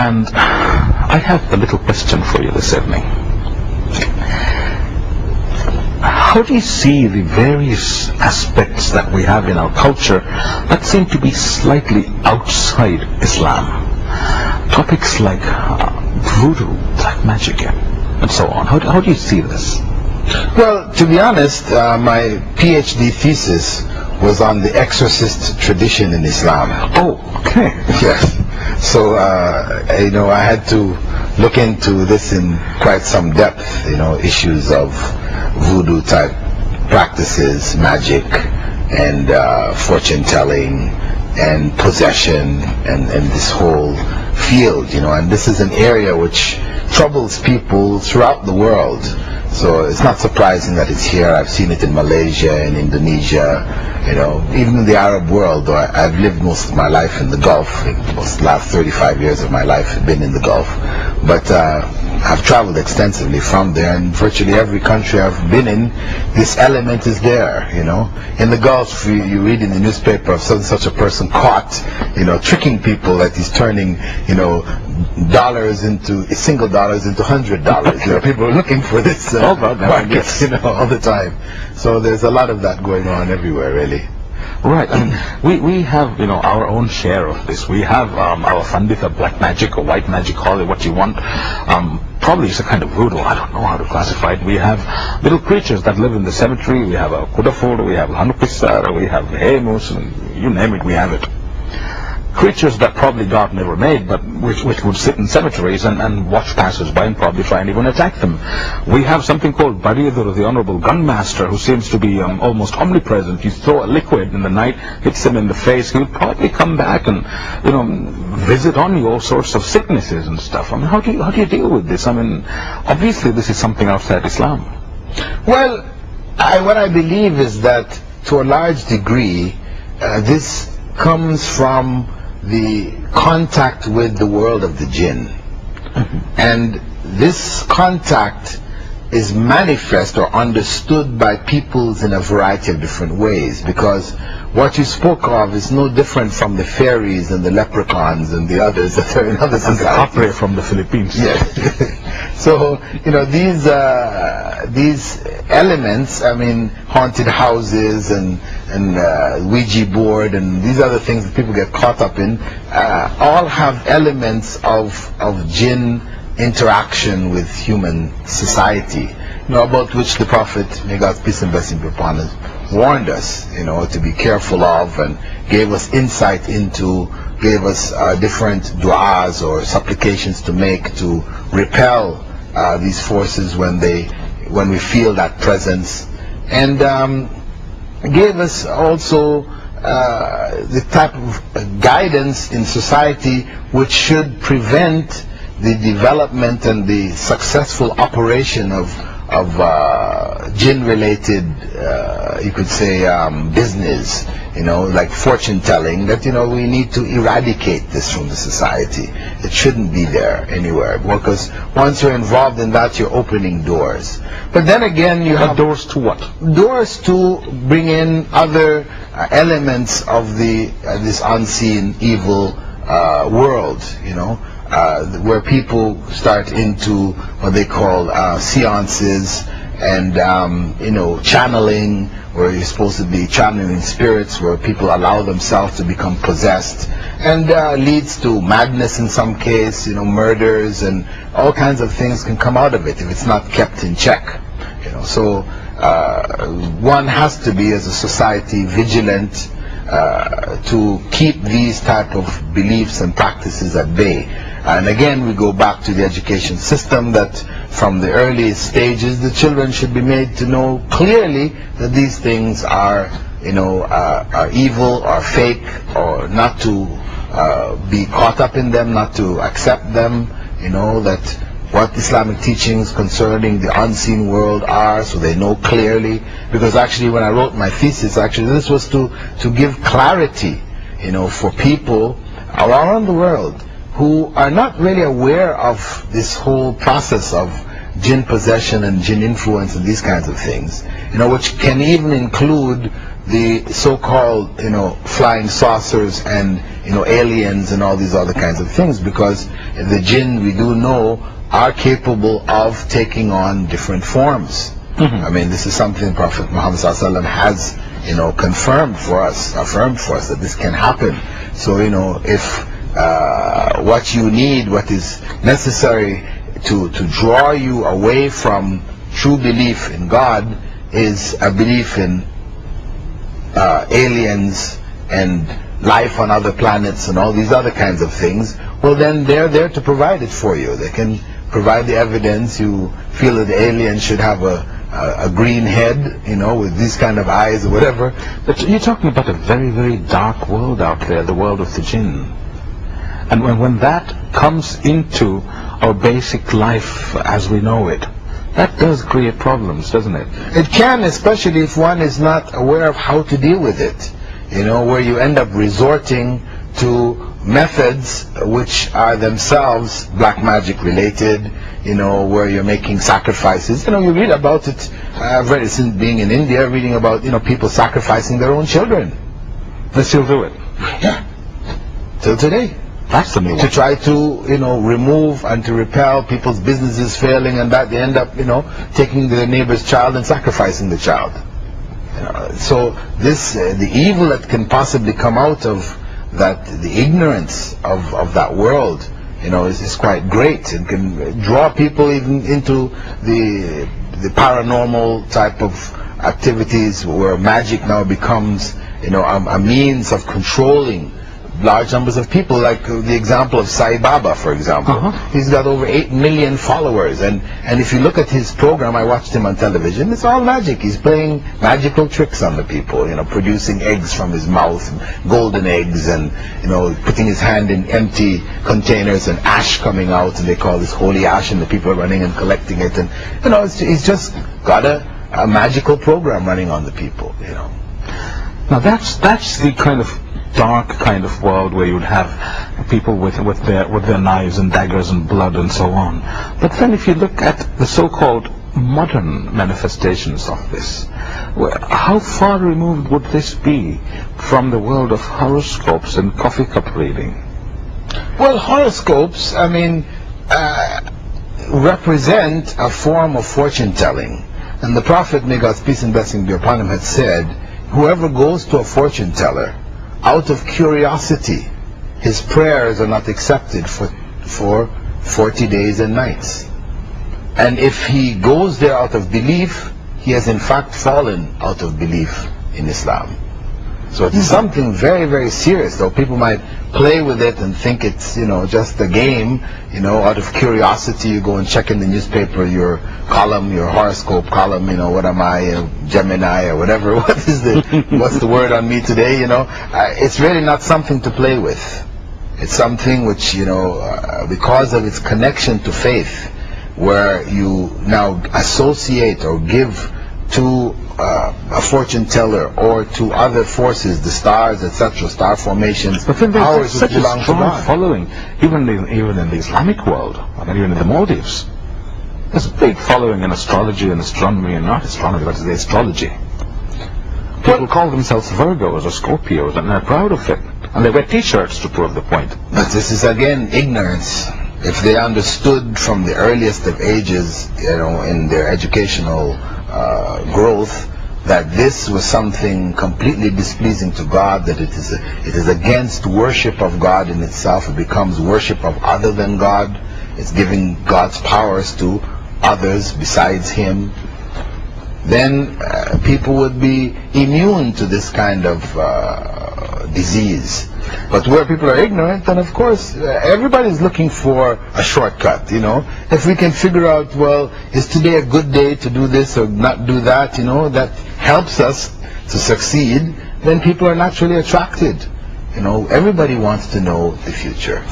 And I have a little question for you this evening. How do you see the various aspects that we have in our culture that seem to be slightly outside Islam? Topics like voodoo, black magic, and so on. How do you see this? Well, to be honest, my PhD thesis was on the exorcist tradition in Islam. Oh, okay. Yes. So, I had to look into this in quite some depth, issues of voodoo type practices, magic, and fortune telling, and possession, and this whole field, and this is an area which troubles people throughout the world. So it's not surprising that it's here. I've seen it in Malaysia and Indonesia, even in the Arab world. I've lived most of my life in the Gulf. Most the last 35 years of my life have been in the Gulf. But I've traveled extensively from there, and virtually every country I've been in, this element is there, In the Gulf, you read in the newspaper of such a person caught, tricking people that he's turning, single dollars into $100. People are looking for this market, all the time. So there's a lot of that going on everywhere, really. Right. We have, our own share of this. We have our Pandita black magic or white magic, call it what you want. Probably it's a kind of voodoo. I don't know how to classify it. We have little creatures that live in the cemetery. We have a Kudafur, we have Hanupisar, we have Hemus, and you name it, we have it. Creatures that probably God never made, but which would sit in cemeteries and watch passers-by and probably try and even attack them. We have something called Baridur, the Honorable Gunmaster, who seems to be almost omnipresent. You throw a liquid in the night, hits him in the face, he'll probably come back and, visit on you all sorts of sicknesses and stuff. How do you deal with this? Obviously this is something outside Islam. Well, what I believe is that to a large degree, this comes from the contact with the world of the jinn. And this contact is manifest or understood by peoples in a variety of different ways, because what you spoke of is no different from the fairies and the leprechauns and the others that are in other societies. And the opera from the Philippines. Yes. So, these elements, haunted houses and Ouija board and these other things that people get caught up in, all have elements of jinn interaction with human society, about which the Prophet, may God's peace and blessing be upon him, warned us, to be careful of, and gave us insight into, gave us different du'as or supplications to make to repel these forces when we feel that presence, and gave us also the type of guidance in society which should prevent the development and the successful operation of jinn-related, you could say, business, like fortune telling, that, we need to eradicate this from the society. It shouldn't be there anywhere, because once you're involved in that, you're opening doors. But then again, you have doors to what? Doors to bring in other elements of this unseen evil world, where people start into what they call seances and channeling, where you're supposed to be channeling spirits, where people allow themselves to become possessed, and leads to madness in some case, murders, and all kinds of things can come out of it if it's not kept in check. So one has to be, as a society, vigilant to keep these type of beliefs and practices at bay. And again, we go back to the education system, that from the earliest stages, the children should be made to know clearly that these things are evil or fake, or not to be caught up in them, not to accept them, that what Islamic teachings concerning the unseen world are, so they know clearly. Because actually, when I wrote my thesis, this was to give clarity, for people around the world who are not really aware of this whole process of jinn possession and jinn influence and these kinds of things, which can even include the so-called, flying saucers and aliens and all these other kinds of things, because the jinn, we do know, are capable of taking on different forms. I mean, this is something Prophet Muhammad ﷺ has, confirmed for us, affirmed for us, that this can happen. So, if what you need, what is necessary to draw you away from true belief in God is a belief in aliens and life on other planets and all these other kinds of things, well, then they're there to provide it for you. They can provide the evidence. You feel that the alien should have a green head, with these kind of eyes or whatever. But you're talking about a very, very dark world out there, the world of the jinn. And when that comes into our basic life as we know it, that does create problems, doesn't it? It can, especially if one is not aware of how to deal with it. Where you end up resorting to methods which are themselves black magic related, where you're making sacrifices. You read about it, I've read it since being in India, reading about, people sacrificing their own children. They still do it? Yeah. Till today. That's the new one. To try to, remove and to repel people's businesses failing, and that they end up, taking their neighbor's child and sacrificing the child. So this, the evil that can possibly come out of that, the ignorance of that world, is quite great, and can draw people even into the paranormal type of activities, where magic now becomes, a means of controlling large numbers of people, like the example of Sai Baba, for example. He's got over 8 million followers, and if you look at his program, I watched him on television, it's all magic. He's playing magical tricks on the people, producing eggs from his mouth, golden eggs, and putting his hand in empty containers and ash coming out, and they call this holy ash, and the people are running and collecting it, and he's just got a magical program running on the people. Now that's the kind of dark kind of world where you would have people with their knives and daggers and blood and so on. But then if you look at the so-called modern manifestations of this, how far removed would this be from the world of horoscopes and coffee cup reading? Well, horoscopes, represent a form of fortune telling, and the Prophet, may God's peace and blessing be upon him, had said, whoever goes to a fortune teller out of curiosity, his prayers are not accepted for 40 days and nights. And if he goes there out of belief, he has in fact fallen out of belief in Islam. So it's something very, very serious, though people might play with it and think it's, just a game. Out of curiosity, you go and check in the newspaper your column, your horoscope column, what am I, Gemini or whatever, what's the word on me today, It's really not something to play with. It's something which, because of its connection to faith, where you now associate or give to a fortune teller or to other forces, the stars, etc., star formations, but then powers such which belong a strong to God. following, even in the Islamic world, even in the Maldives. There's a big following in astrology and astronomy, and not astronomy, but the astrology. People call themselves Virgos or Scorpios, and they're proud of it, and they wear T-shirts to prove the point. But this is again ignorance. If they understood from the earliest of ages, in their educational growth, that this was something completely displeasing to God, that it is against worship of God in itself, it becomes worship of other than God, it's giving God's powers to others besides Him, then people would be immune to this kind of disease. But where people are ignorant, then of course everybody's looking for a shortcut. If we can figure out, well, is today a good day to do this or not do that, that helps us to succeed, then people are naturally attracted. Everybody wants to know the future.